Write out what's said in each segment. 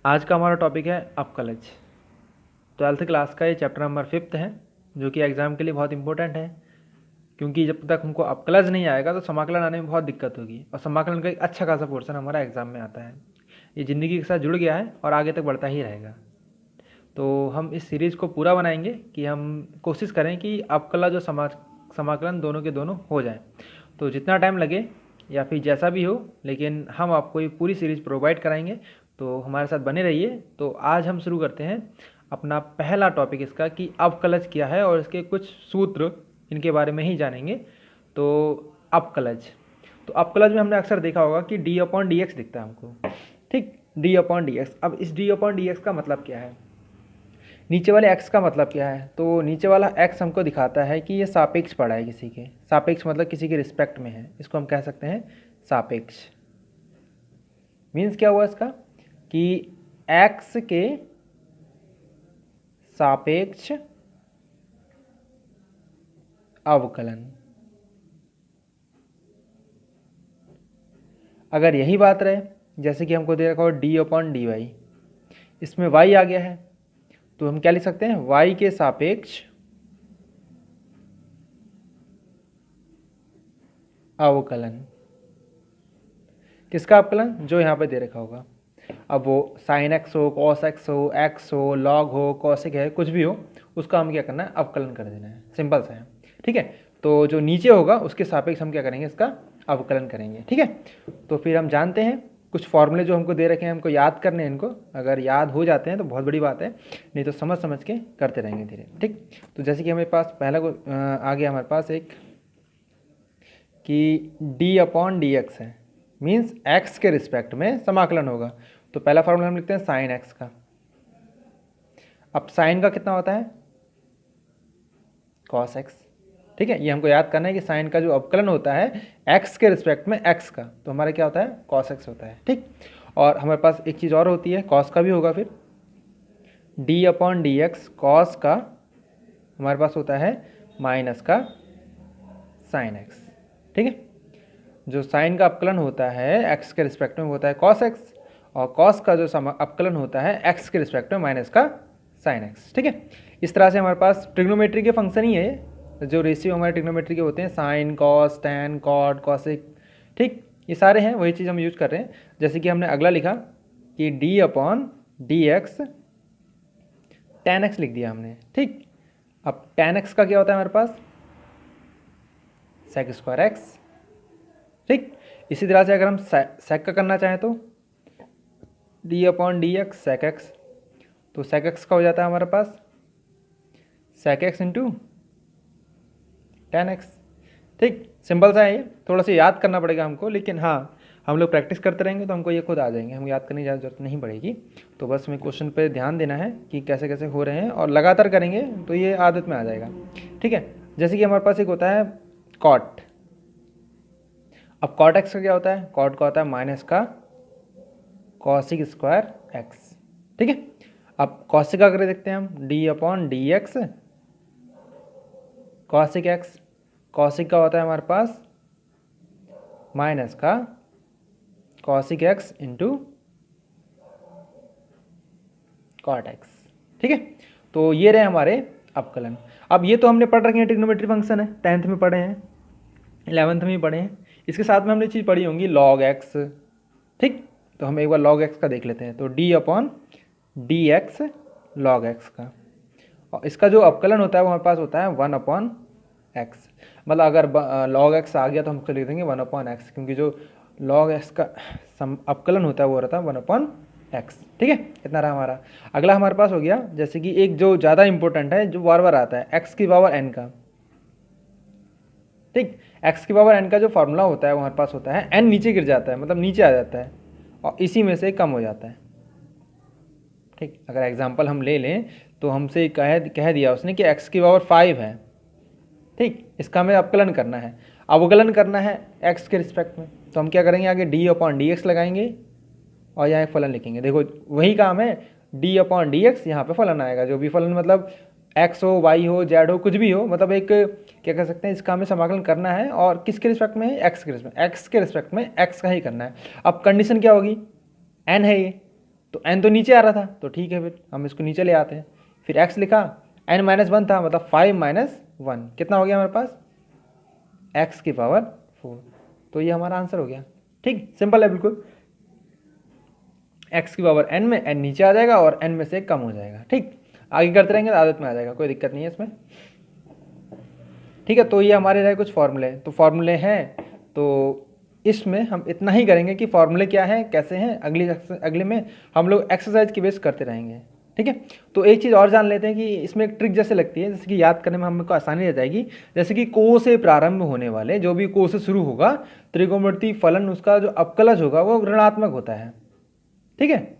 आज का हमारा टॉपिक है अपकलज। 12th क्लास का ये चैप्टर नंबर 5th है, जो कि एग्ज़ाम के लिए बहुत इंपॉर्टेंट है, क्योंकि जब तक हमको अपकलज नहीं आएगा तो समाकलन आने में बहुत दिक्कत होगी। और समाकलन का एक अच्छा खासा पोर्शन हमारा एग्ज़ाम में आता है। ये ज़िंदगी के साथ जुड़ गया है और आगे तक बढ़ता ही रहेगा। तो हम इस सीरीज़ को पूरा बनाएंगे कि हम कोशिश करें कि अपकलज और समाकलन दोनों के दोनों हो जाएं। तो जितना टाइम लगे या फिर जैसा भी हो, लेकिन हम आपको ये पूरी सीरीज़ प्रोवाइड कराएंगे, तो हमारे साथ बने रहिए। तो आज हम शुरू करते हैं अपना पहला टॉपिक इसका कि अपकलज क्या है और इसके कुछ सूत्र इनके बारे में ही जानेंगे। तो अपकलज, तो अपकलज में हमने अक्सर देखा होगा कि d/dx दिखता है हमको, ठीक, d/dx। अब इस d/dx का मतलब क्या है, नीचे वाले x का मतलब क्या है? तो नीचे वाला x हमको दिखाता है कि ये सापेक्ष पड़ा है किसी के, सापेक्ष मतलब किसी के रिस्पेक्ट में है, इसको हम कह सकते हैं सापेक्ष। मीन्स क्या हुआ इसका कि x के सापेक्ष अवकलन। अगर यही बात रहे, जैसे कि हमको दे रखा हो d/dy, इसमें y आ गया है, तो हम क्या लिख सकते हैं, y के सापेक्ष अवकलन। किसका अवकलन? जो यहाँ पे दे रखा होगा। अब वो साइन x हो, कॉस x हो, x हो, लॉग हो, कॉसिक है, कुछ भी हो, उसका हम क्या करना है, अवकलन कर देना है। सिंपल सा है, ठीक है। तो जो नीचे होगा उसके सापेक्ष हम क्या करेंगे, इसका अवकलन करेंगे, ठीक है। तो फिर हम जानते हैं कुछ फॉर्मूले जो हमको दे रखे हैं, हमको याद करने हैं। इनको अगर याद हो जाते हैं तो बहुत बड़ी बात है, नहीं तो समझ समझ के करते रहेंगे धीरे, ठीक। तो जैसे कि हमारे पास पहला आ गया हमारे पास एक कि d/dx है, मीन्स x के रिस्पेक्ट में समाकलन होगा। तो पहला फॉर्मूला हम लिखते हैं साइन x का। अब साइन का कितना होता है, कॉस x, ठीक है। ये हमको याद करना है कि साइन का जो अवकलन होता है x के रिस्पेक्ट में x का, तो हमारा क्या होता है, कॉस x होता है, ठीक। और हमारे पास एक चीज़ और होती है, कॉस का भी होगा। फिर d/dx कॉस का हमारे पास होता है माइनस का साइन x, ठीक है। जो साइन का अपकलन होता है x के रिस्पेक्ट में होता है cos x, और cos का जो अपकलन होता है x के रिस्पेक्ट में माइनस का sin x, ठीक है। इस तरह से हमारे पास ट्रिग्नोमेट्री के फंक्शन ही है, जो रेशियो हमारे ट्रिग्नोमेट्री के होते हैं, sine, cos, tan, cot, cosec, ठीक, ये सारे हैं, वही चीज़ हम यूज कर रहे हैं। जैसे कि हमने अगला लिखा कि d/dx tan x लिख दिया हमने, ठीक। अब tan x का क्या होता है हमारे पास, sec स्क्वायर x, ठीक। इसी तरह से अगर हम सेक का करना चाहें तो d/dx sec x, तो sec x का हो जाता है हमारे पास sec x into tan x, ठीक। सिंपल सा है ये, थोड़ा सा याद करना पड़ेगा हमको, लेकिन हाँ, हम लोग प्रैक्टिस करते रहेंगे तो हमको ये खुद आ जाएंगे, हम याद करने की ज़्यादा जरूरत नहीं पड़ेगी। तो बस हमें क्वेश्चन पे ध्यान देना है कि कैसे कैसे हो रहे हैं, और लगातार करेंगे तो ये आदत में आ जाएगा, ठीक है। जैसे कि हमारे पास एक होता है कॉट। अब कॉट एक्स का क्या होता है, कॉट का होता है माइनस का कॉसिक स्क्वायर एक्स, ठीक है। अब कॉसिक का कर देखते हैं हम, d/dx कॉसिक एक्स, कॉसिक का होता है हमारे पास माइनस का cosec X into cot X, ठीक है। तो ये रहे हमारे अवकलन। अब ये तो हमने पढ़ रखे हैं, ट्रिग्नोमेट्री फंक्शन है, 10th में पढ़े हैं, 11th में भी पढ़े हैं। इसके साथ में हमने चीज़ पढ़ी होंगी लॉग एक्स, ठीक। तो हम एक बार log x का देख लेते हैं। तो d/dx log x का, और इसका जो अवकलन होता है वो हमारे पास होता है 1/x। मतलब अगर log x आ गया तो हम उसको लिख देंगे 1/x, क्योंकि जो log x का अवकलन होता है वो रहता है 1/x, ठीक है। इतना रहा हमारा। अगला हमारे पास हो गया, जैसे कि एक जो ज़्यादा इंपॉर्टेंट है, जो बार बार आता है, x⁻n का, ठीक। x⁻n का जो फॉर्मूला होता है वो हमारे पास होता है, n नीचे गिर जाता है, मतलब नीचे आ जाता है, और इसी में से कम हो जाता है, ठीक। अगर एग्जांपल हम ले लें तो हमसे कह दिया उसने कि x⁵ है, ठीक। इसका हमें अवकलन करना है, अवकलन करना है x के रिस्पेक्ट में। तो हम क्या करेंगे, आगे d/dx लगाएंगे और यहाँ एक फलन लिखेंगे। देखो वही काम है, d/dx, यहाँ पे फलन आएगा, जो भी फलन, मतलब x हो, y हो, z हो, कुछ भी हो, मतलब एक क्या कह सकते हैं, इसका हमें समाकलन करना है, और किसके रिस्पेक्ट में है, x के रिस्पेक्ट में x का ही करना है। अब कंडीशन क्या होगी, n है ये, तो n तो नीचे आ रहा था, तो ठीक है, फिर हम इसको नीचे ले आते हैं। फिर x लिखा, n-1 था, मतलब 5-1 कितना हो गया हमारे पास, x की पावर 4। तो ये हमारा आंसर हो गया। ठीक, सिंपल है बिल्कुल। x की पावर n में n नीचे आ जाएगा और n में से कम हो जाएगा। ठीक, आगे करते रहेंगे तो आदत में आ जाएगा, कोई दिक्कत नहीं है इसमें। ठीक है, तो ये हमारे रहे कुछ फॉर्मूले। तो फॉर्मूले हैं, तो इसमें हम इतना ही करेंगे कि फॉर्मूले क्या हैं, कैसे हैं, अगले में हम लोग एक्सरसाइज की बेस करते रहेंगे। ठीक है, तो एक चीज़ और जान लेते हैं कि इसमें एक ट्रिक जैसे लगती है, जैसे कि याद करने में हमको आसानी रह जाएगी। जैसे कि को से प्रारंभ होने वाले, जो भी को से शुरू होगा, त्रिकोणमितीय फलन उसका जो अपकलज होगा वो ऋणात्मक होता है। ठीक है,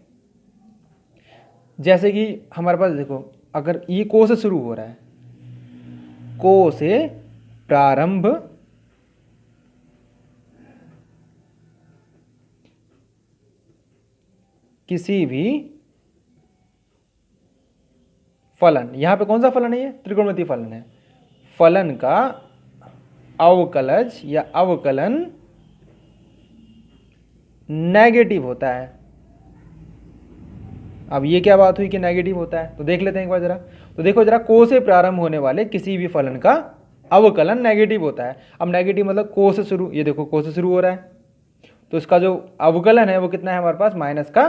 जैसे कि हमारे पास देखो, अगर ये को से शुरू हो रहा है, को से प्रारंभ किसी भी फलन, यहां पे कौन सा फलन है, ये त्रिकोणमितीय फलन है, फलन का अवकलज या अवकलन नेगेटिव होता है। अब ये क्या बात हुई कि नेगेटिव होता है, तो देख लेते हैं एक बार जरा। तो देखो जरा, को से प्रारंभ होने वाले किसी भी फलन का अवकलन नेगेटिव होता है। अब नेगेटिव मतलब को से शुरू, ये देखो को से शुरू हो रहा है, तो इसका जो अवकलन है वो कितना है हमारे पास, माइनस का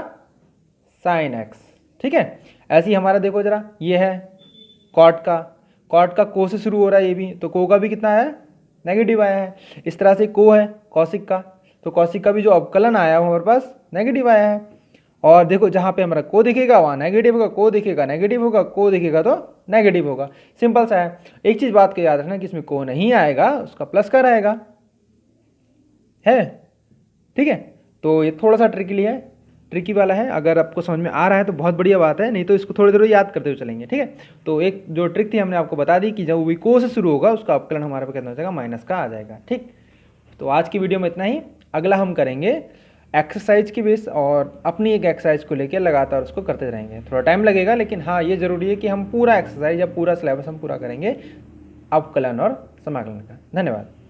साइन एक्स। ठीक है, ऐसे ही हमारा देखो जरा, ये है कॉट का को से शुरू हो रहा है ये भी, तो को का भी कितना है, नेगेटिव आया है। इस तरह से को है कौशिक का, तो कौशिक का भी जो अवकलन आया है हमारे पास नेगेटिव आया है। और देखो जहाँ पे हमारा को दिखेगा वहाँ नेगेटिव होगा, को दिखेगा नेगेटिव होगा, को दिखेगा तो नेगेटिव होगा। सिंपल सा है। एक चीज़ बात का याद रखना कि इसमें को नहीं आएगा, उसका प्लस का रहेगा, है। ठीक है, तो ये थोड़ा सा ट्रिकी वाला है। अगर आपको समझ में आ रहा है तो बहुत बढ़िया बात है, नहीं तो इसको थोड़ी देर याद करते हुए चलेंगे। ठीक है, तो एक जो ट्रिक थी हमने आपको बता दी कि जब भी को से शुरू होगा उसका अपकलन हमारे पे कितना हो जाएगा, माइनस का आ जाएगा। ठीक, तो आज की वीडियो में इतना ही। अगला हम करेंगे एक्सरसाइज की बेस, और अपनी एक एक्सरसाइज को लेकर लगातार उसको करते रहेंगे। थोड़ा टाइम लगेगा, लेकिन हाँ ये जरूरी है कि हम पूरा एक्सरसाइज या पूरा सिलेबस हम पूरा करेंगे अवकलन और समाकलन का। धन्यवाद।